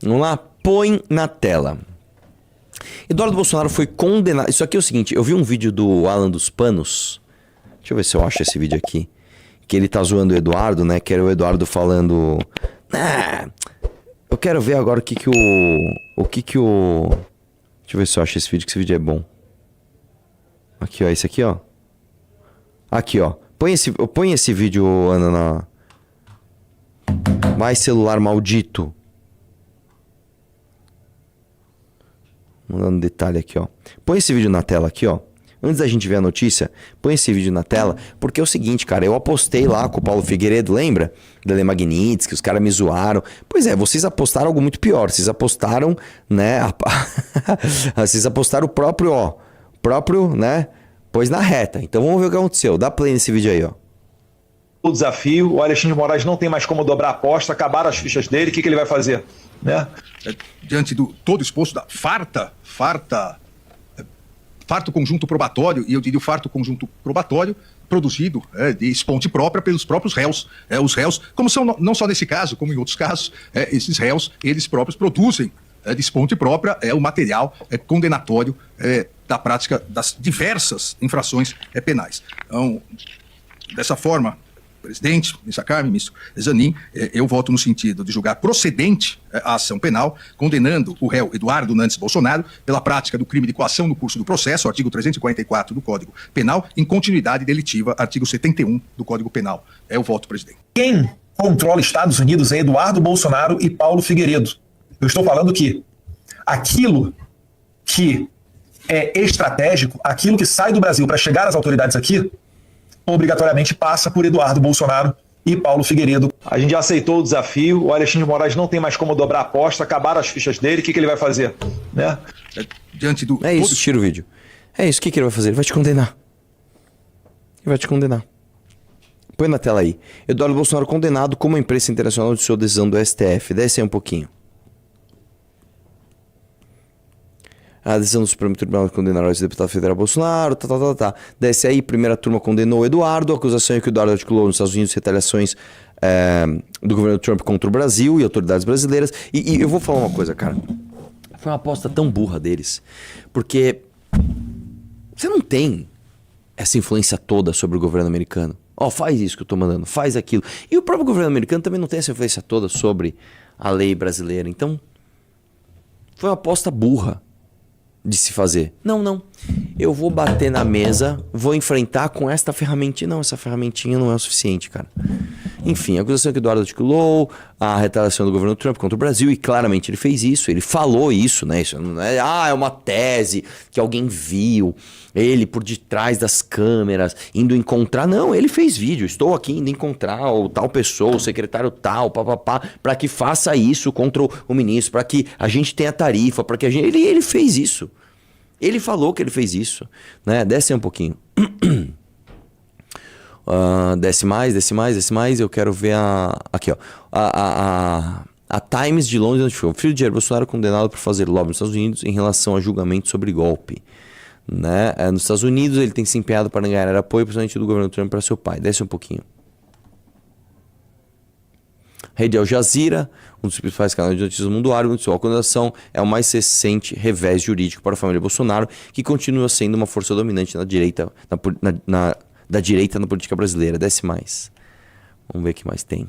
Vamos lá? Põe na tela. Eduardo Bolsonaro foi condenado. Isso aqui é o seguinte, eu vi um vídeo do Alan dos Panos. Deixa eu ver se eu acho esse vídeo aqui. Que ele tá zoando o Eduardo, né? Que era o Eduardo falando... eu quero ver agora o que que o... Deixa eu ver se eu acho esse vídeo, que esse vídeo é bom. Aqui, ó. Esse aqui, ó. Aqui, ó. Põe esse vídeo, Ana, na... Vai, celular maldito. Mandando detalhe aqui, ó. Põe esse vídeo na tela aqui, ó. Antes da gente ver a notícia, põe esse vídeo na tela, porque é o seguinte, cara, eu apostei lá com o Paulo Figueiredo, lembra? Da Lemagnits, que os caras me zoaram. Pois é, vocês apostaram algo muito pior. Vocês apostaram, né? Vocês apostaram o próprio, né? Pôs na reta. Então vamos ver o que aconteceu. Dá play nesse vídeo aí, ó. O desafio, o Alexandre de Moraes não tem mais como dobrar a aposta, acabaram as fichas dele, o que ele vai fazer? Né? Diante do todo exposto da farto conjunto probatório, e eu diria o farto conjunto probatório produzido de esponte própria pelos próprios réus. Os réus, como são não só nesse caso, como em outros casos, esses réus, eles próprios produzem de esponte própria o material condenatório da prática das diversas infrações penais. Então, dessa forma, presidente, ministro Carme, ministro Zanin, eu voto no sentido de julgar procedente a ação penal, condenando o réu Eduardo Nantes Bolsonaro pela prática do crime de coação no curso do processo, artigo 344 do Código Penal, em continuidade delitiva, artigo 71 do Código Penal. É o voto, presidente. Quem controla Estados Unidos é Eduardo Bolsonaro e Paulo Figueiredo. Eu estou falando que aquilo que é estratégico, aquilo que sai do Brasil para chegar às autoridades aqui, obrigatoriamente passa por Eduardo Bolsonaro e Paulo Figueiredo. A gente já aceitou o desafio, o Alexandre de Moraes não tem mais como dobrar a aposta, acabaram as fichas dele, o que ele vai fazer? Né? Diante do... É isso, tira o vídeo. É isso, o que ele vai fazer? Ele vai te condenar. Ele vai te condenar. Põe na tela aí. Eduardo Bolsonaro condenado como a imprensa internacional de sua decisão do STF. Desce aí um pouquinho. A decisão do Supremo Tribunal de condenar o ex-deputado federal Bolsonaro, Desce aí, primeira turma condenou o Eduardo. A acusação é que o Eduardo articulou nos Estados Unidos retaliações do governo Trump contra o Brasil e autoridades brasileiras. E eu vou falar uma coisa, cara. Foi uma aposta tão burra deles. Porque você não tem essa influência toda sobre o governo americano. Faz isso que eu tô mandando, faz aquilo. E o próprio governo americano também não tem essa influência toda sobre a lei brasileira. Então, foi uma aposta burra de se fazer. Não. Eu vou bater na mesa, vou enfrentar com esta ferramentinha. Não, essa ferramentinha não é o suficiente, cara. Enfim, a acusação que o Eduardo articulou, a retaliação do governo Trump contra o Brasil, e claramente ele fez isso, ele falou isso, né? Isso não é, é uma tese que alguém viu, ele por detrás das câmeras, indo encontrar. Não, ele fez vídeo, estou aqui indo encontrar o tal pessoa, o secretário tal, para que faça isso contra o ministro, para que a gente tenha tarifa, para que a gente... Ele fez isso. Ele falou que ele fez isso, né? Desce aí um pouquinho. Desce mais. Eu quero ver aqui, ó. A Times de Londres notificou: o filho de Jair Bolsonaro condenado por fazer lobby nos Estados Unidos em relação a julgamento sobre golpe. Né? Nos Estados Unidos ele tem se empenhado para ganhar apoio, principalmente do governo Trump, para seu pai. Desce um pouquinho. Rede Al Jazeera, um dos principais canais de notícias do mundo árabe, noticiou: a condenação é o mais recente revés jurídico para a família Bolsonaro, que continua sendo uma força dominante na direita, da direita na política brasileira. Desce mais. Vamos ver o que mais tem.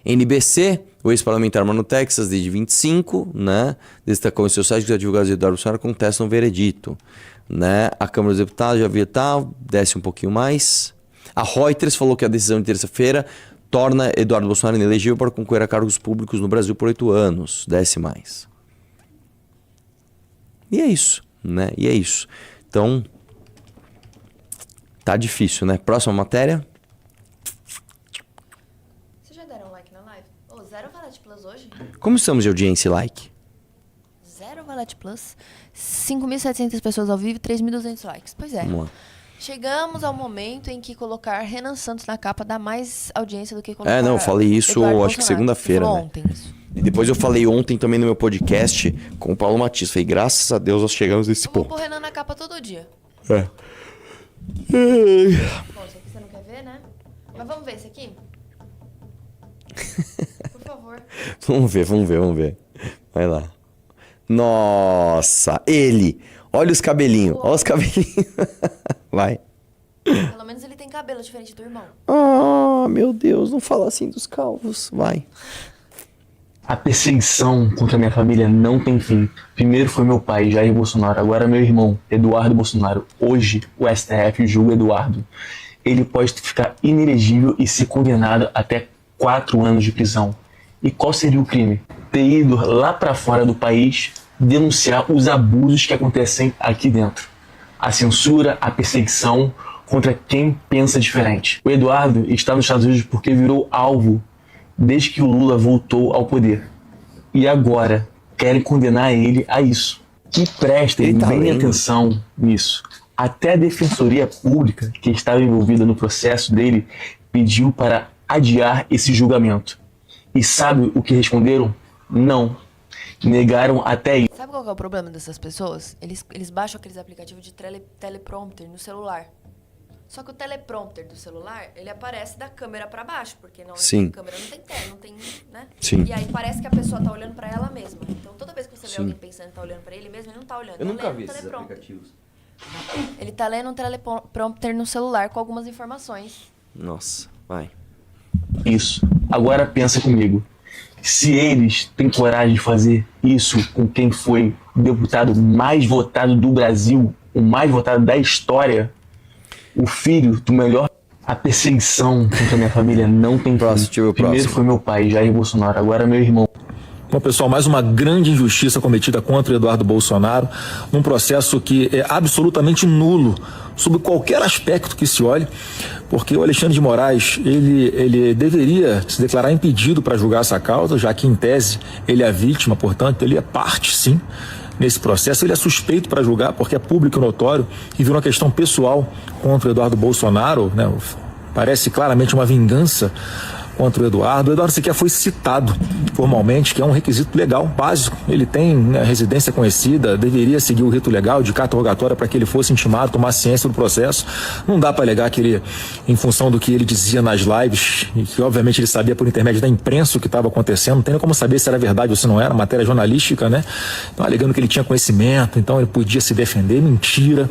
NBC, o ex-parlamentar mora no Texas desde 25, né? Destacou em seu site que os advogados de Eduardo Bolsonaro contestam o veredito. Né? A Câmara dos Deputados já havia tal, desce um pouquinho mais. A Reuters falou que a decisão de terça-feira torna Eduardo Bolsonaro inelegível para concorrer a cargos públicos no Brasil por 8 anos. Desce mais. E é isso, né? E é isso. Então, tá difícil, né? Próxima matéria. Vocês já deram like na live? Zero Valete Plus hoje? Como estamos de audiência e like? Zero Valete Plus. 5.700 pessoas ao vivo e 3.200 likes. Pois é. Vamos lá. Chegamos ao momento em que colocar Renan Santos na capa dá mais audiência do que colocar... Não, eu falei isso Eduardo acho que Bolsonaro. segunda-feira, né? Ontem isso. E depois eu falei ontem também no meu podcast com o Paulo Matias. Falei, graças a Deus nós chegamos nesse Vamos ponto. pôr Renan na capa todo dia. É. Bom, esse aqui você não quer ver, né? Mas vamos ver esse aqui? Por favor. Vamos ver. Vai lá. Nossa, ele. Olha os cabelinhos. Olha os cabelinhos. Vai. Pelo menos ele tem cabelo diferente do irmão. Ah, meu Deus, não fala assim dos calvos. Vai. A perseguição contra a minha família não tem fim. Primeiro foi meu pai, Jair Bolsonaro, agora meu irmão, Eduardo Bolsonaro. Hoje, o STF julga Eduardo. Ele pode ficar inelegível e ser condenado até 4 anos de prisão. E qual seria o crime? Ter ido lá para fora do país denunciar os abusos que acontecem aqui dentro. A censura, a perseguição contra quem pensa diferente. O Eduardo está nos Estados Unidos porque virou alvo desde que o Lula voltou ao poder. E agora querem condenar ele a isso. Que prestem bem atenção nisso. Até a Defensoria Pública, que estava envolvida no processo dele, pediu para adiar esse julgamento. E sabe o que responderam? Não. Negaram até isso. Sabe qual que é o problema dessas pessoas? Eles baixam aqueles aplicativos de teleprompter no celular. Só que o teleprompter do celular, ele aparece da câmera pra baixo, porque não tem câmera, não tem tela, não tem, né? Sim. E aí parece que a pessoa tá olhando pra ela mesma. Então toda vez que você vê alguém pensando que tá olhando pra ele mesmo, ele não tá olhando. Eu tá nunca lendo vi um esses teleprompter. aplicativos. Ele tá lendo um teleprompter no celular com algumas informações. Nossa, vai. Isso. Agora pensa comigo. Se eles têm coragem de fazer isso com quem foi o deputado mais votado do Brasil, o mais votado da história, o filho do melhor... A perseguição contra a minha família não tem fim. Primeiro foi meu pai, Jair Bolsonaro, agora meu irmão. Bom, pessoal, mais uma grande injustiça cometida contra o Eduardo Bolsonaro, num processo que é absolutamente nulo, sob qualquer aspecto que se olhe, porque o Alexandre de Moraes, ele deveria se declarar impedido para julgar essa causa, já que, em tese, ele é vítima, portanto, ele é parte, sim, nesse processo. Ele é suspeito para julgar, porque é público e notório, e virou uma questão pessoal contra o Eduardo Bolsonaro, né? Parece claramente uma vingança contra o Eduardo. O Eduardo sequer foi citado formalmente, que é um requisito legal, básico. Ele tem, né, residência conhecida, deveria seguir o rito legal de carta rogatória para que ele fosse intimado, tomar ciência do processo. Não dá para alegar que ele, em função do que ele dizia nas lives, e que obviamente ele sabia por intermédio da imprensa o que estava acontecendo, não tem nem como saber se era verdade ou se não era, matéria jornalística, né? Então, alegando que ele tinha conhecimento, então ele podia se defender. Mentira.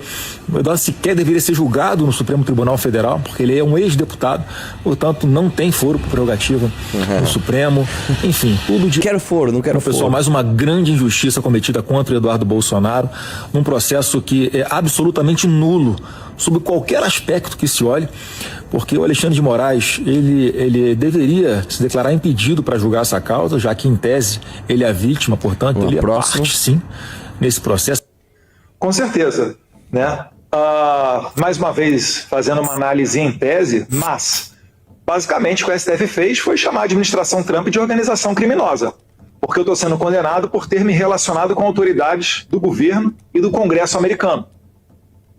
O Eduardo sequer deveria ser julgado no Supremo Tribunal Federal, porque ele é um ex-deputado, portanto não tem foro prerrogativa do Supremo, enfim, tudo de... Quero foro, não quero foro. foro. Pessoal, mais uma grande injustiça cometida contra o Eduardo Bolsonaro, num processo que é absolutamente nulo, sob qualquer aspecto que se olhe, porque o Alexandre de Moraes, ele deveria se declarar impedido para julgar essa causa, já que, em tese, ele é vítima, portanto, ele é parte, sim, nesse processo. Com certeza, né? Mais uma vez, fazendo uma análise em tese, mas, basicamente, o que o STF fez foi chamar a administração Trump de organização criminosa, porque eu estou sendo condenado por ter me relacionado com autoridades do governo e do Congresso americano.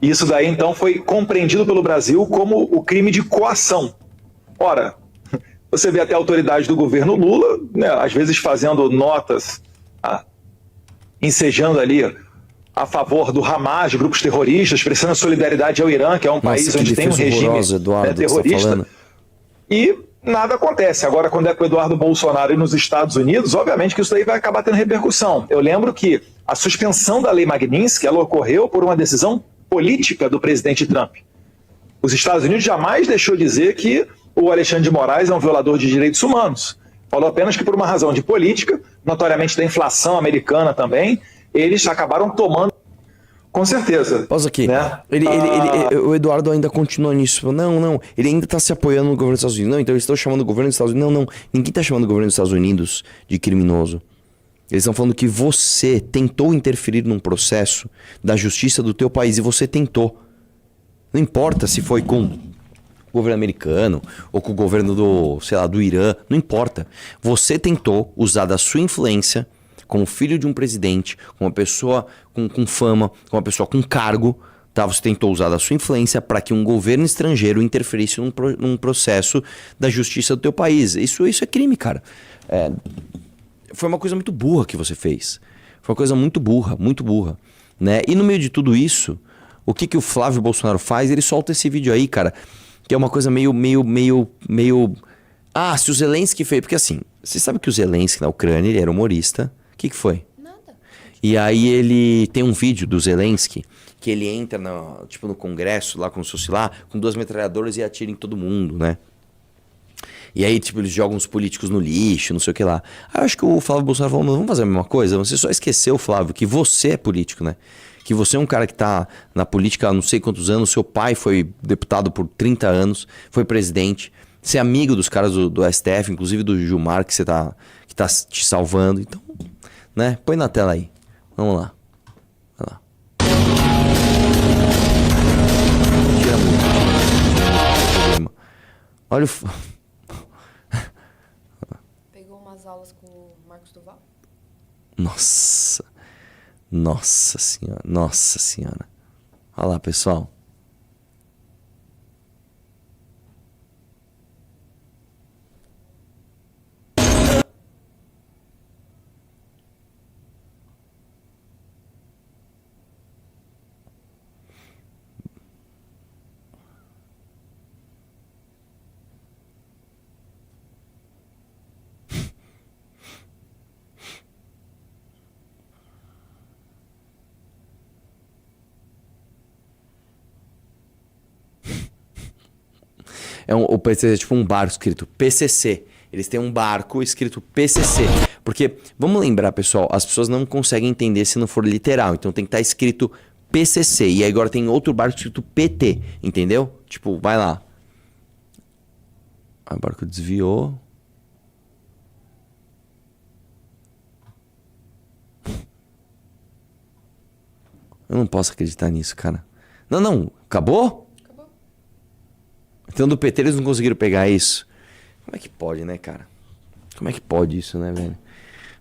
E isso daí, então, foi compreendido pelo Brasil como o crime de coação. Ora, você vê até autoridades do governo Lula, né, às vezes fazendo notas, ensejando ali a favor do Hamas, de grupos terroristas, prestando solidariedade ao Irã, que é um país onde tem um regime terrorista. E nada acontece. Agora, quando é com o Eduardo Bolsonaro e nos Estados Unidos, obviamente que isso daí vai acabar tendo repercussão. Eu lembro que a suspensão da Lei Magnitsky, ela ocorreu por uma decisão política do presidente Trump. Os Estados Unidos jamais deixou dizer que o Alexandre de Moraes é um violador de direitos humanos. Falou apenas que por uma razão de política, notoriamente da inflação americana também, eles acabaram tomando. Com certeza. Pausa aqui. Né? O Eduardo ainda continua nisso. Não. Ele ainda está se apoiando no governo dos Estados Unidos. Não, então eles estão chamando o governo dos Estados Unidos. Não. Ninguém está chamando o governo dos Estados Unidos de criminoso. Eles estão falando que você tentou interferir num processo da justiça do teu país e você tentou. Não importa se foi com o governo americano ou com o governo do Irã. Não importa. Você tentou usar da sua influência como filho de um presidente, com uma pessoa com fama, com uma pessoa com cargo, tá? Você tentou usar da sua influência para que um governo estrangeiro interferisse num processo da justiça do teu país. Isso é crime, cara. Foi uma coisa muito burra que você fez. Foi uma coisa muito burra, né? E no meio de tudo isso, o que o Flávio Bolsonaro faz? Ele solta esse vídeo aí, cara, que é uma coisa meio... se o Zelensky fez... Porque assim, Você sabe que o Zelensky na Ucrânia, ele era humorista. O que foi? Nada. E aí ele tem um vídeo do Zelensky que ele entra no Congresso, lá como se fosse lá, com 2 metralhadoras e atira em todo mundo, né? E aí, tipo, eles jogam os políticos no lixo, não sei o que lá. Aí eu acho que o Flávio Bolsonaro falou, vamos fazer a mesma coisa? Você só esqueceu, Flávio, que você é político, né? Que você é um cara que tá na política há não sei quantos anos, seu pai foi deputado por 30 anos, foi presidente, você é amigo dos caras do STF, inclusive do Gilmar, que tá te salvando. Então, né? Põe na tela aí. Vamos lá. Vai lá. Tira muito. Olha o... Pegou umas aulas com o Marcos Duval? Nossa senhora. Olha lá, pessoal. O PCC é tipo um barco escrito PCC. Eles têm um barco escrito PCC. Porque, vamos lembrar, pessoal, as pessoas não conseguem entender se não for literal. Então tem que estar escrito PCC. E aí agora tem outro barco escrito PT. Entendeu? Tipo, vai lá. O barco desviou. Eu não posso acreditar nisso, cara. Não. Acabou? Então do PT eles não conseguiram pegar isso. Como é que pode, né, cara? Como é que pode isso, né, velho?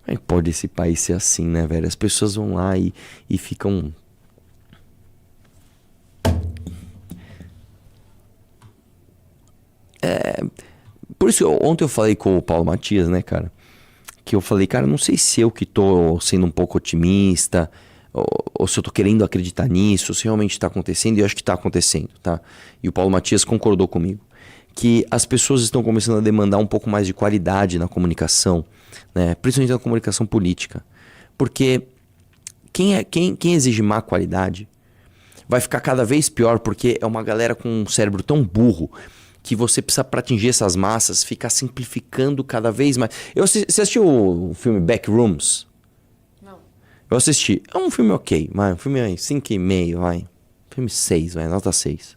Como é que pode esse país ser assim, né, velho? As pessoas vão lá e ficam... Por isso, ontem eu falei com o Paulo Matias, né, cara? Que eu falei, cara, não sei se eu que tô sendo um pouco otimista... Ou se eu tô querendo acreditar nisso, se realmente tá acontecendo, e eu acho que tá acontecendo, tá? E o Paulo Matias concordou comigo, que as pessoas estão começando a demandar um pouco mais de qualidade na comunicação, né? Principalmente na comunicação política. Porque quem exige má qualidade vai ficar cada vez pior, porque é uma galera com um cérebro tão burro que você precisa, para atingir essas massas, ficar simplificando cada vez mais. Você assistiu o filme Backrooms? Eu assisti. É um filme ok, mas um filme 5,5, vai. Filme 6, vai, nota 6.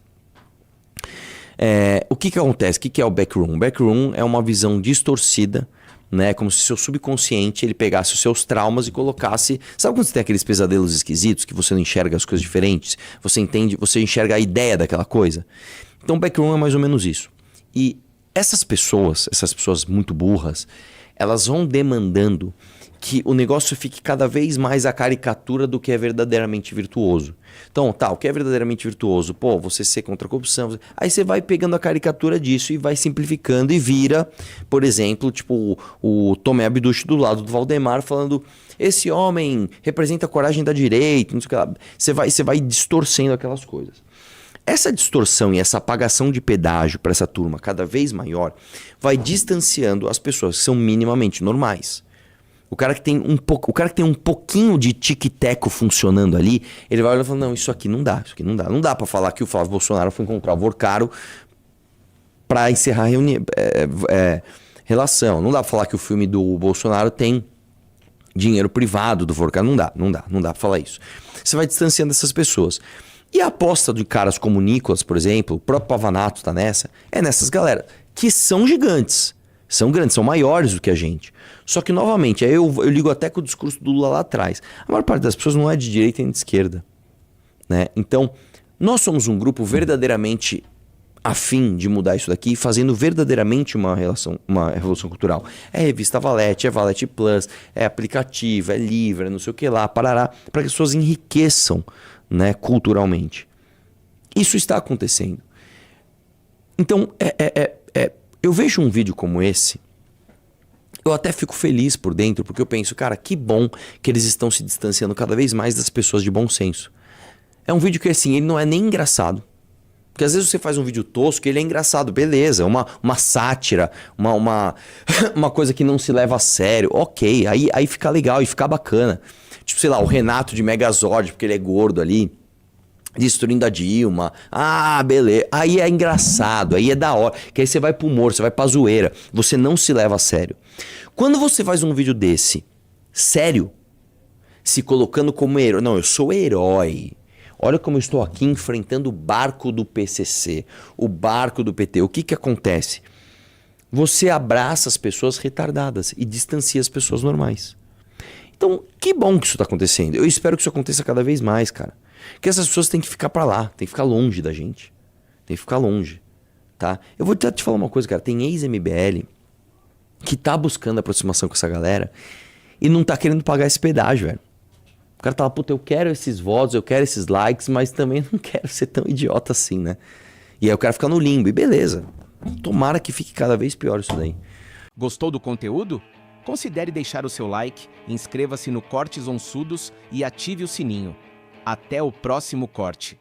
O que acontece? O que é o backroom? O backroom é uma visão distorcida, né? Como se seu subconsciente ele pegasse os seus traumas e colocasse... Sabe quando você tem aqueles pesadelos esquisitos que você não enxerga as coisas diferentes? Você enxerga a ideia daquela coisa? Então backroom é mais ou menos isso. E essas pessoas muito burras, elas vão demandando que o negócio fique cada vez mais a caricatura do que é verdadeiramente virtuoso. Então, o que é verdadeiramente virtuoso? Pô, você ser contra a corrupção. Aí você vai pegando a caricatura disso e vai simplificando e vira, por exemplo, tipo o Tomé Abduch do lado do Valdemar falando, esse homem representa a coragem da direita, não sei o que lá. Você vai distorcendo aquelas coisas. Essa distorção e essa apagação de pedágio para essa turma cada vez maior vai distanciando as pessoas que são minimamente normais. O cara que tem um pouquinho de tic-teco funcionando ali, ele vai olhando e fala, não, isso aqui não dá. Não dá pra falar que o Flávio Bolsonaro foi encontrar o Vorcaro pra encerrar a relação. Não dá pra falar que o filme do Bolsonaro tem dinheiro privado do Vorcaro. Não dá pra falar isso. Você vai distanciando essas pessoas. E a aposta de caras como o Nicolas, por exemplo, o próprio Pavanato tá nessa, é nessas galera, que são gigantes. São grandes, são maiores do que a gente. Só que, novamente, aí eu ligo até com o discurso do Lula lá atrás. A maior parte das pessoas não é de direita nem de esquerda, né? Então, nós somos um grupo verdadeiramente afim de mudar isso daqui, fazendo verdadeiramente uma revolução cultural. É revista Valete, é Valete Plus, é aplicativo, é livre, é não sei o que lá, parará, para que as pessoas enriqueçam, né, culturalmente. Isso está acontecendo. Então, eu vejo um vídeo como esse, eu até fico feliz por dentro, porque eu penso, cara, que bom que eles estão se distanciando cada vez mais das pessoas de bom senso. É um vídeo que, assim, ele não é nem engraçado, Porque às vezes você faz um vídeo tosco e ele é engraçado, beleza, uma sátira, uma coisa que não se leva a sério, ok, aí fica legal e fica bacana. Tipo, sei lá, o Renato de Megazord, porque ele é gordo ali, destruindo a Dilma, beleza, aí é engraçado, aí é da hora, que aí você vai pro humor, você vai pra zoeira, você não se leva a sério. Quando você faz um vídeo desse, sério, se colocando como herói, não, eu sou herói, olha como eu estou aqui enfrentando o barco do PCC, o barco do PT. O que acontece? Você abraça as pessoas retardadas e distancia as pessoas normais. Então, que bom que isso está acontecendo. Eu espero que isso aconteça cada vez mais, cara. Que essas pessoas têm que ficar para lá, têm que ficar longe da gente. Tem que ficar longe, tá? Eu vou te falar uma coisa, cara. Tem ex-MBL que tá buscando aproximação com essa galera e não tá querendo pagar esse pedágio, velho. O cara tá lá, puta, eu quero esses votos, eu quero esses likes, mas também não quero ser tão idiota assim, né? E aí o cara fica no limbo, e beleza. Tomara que fique cada vez pior isso daí. Gostou do conteúdo? Considere deixar o seu like, inscreva-se no Cortes Onçudos e ative o sininho. Até o próximo corte.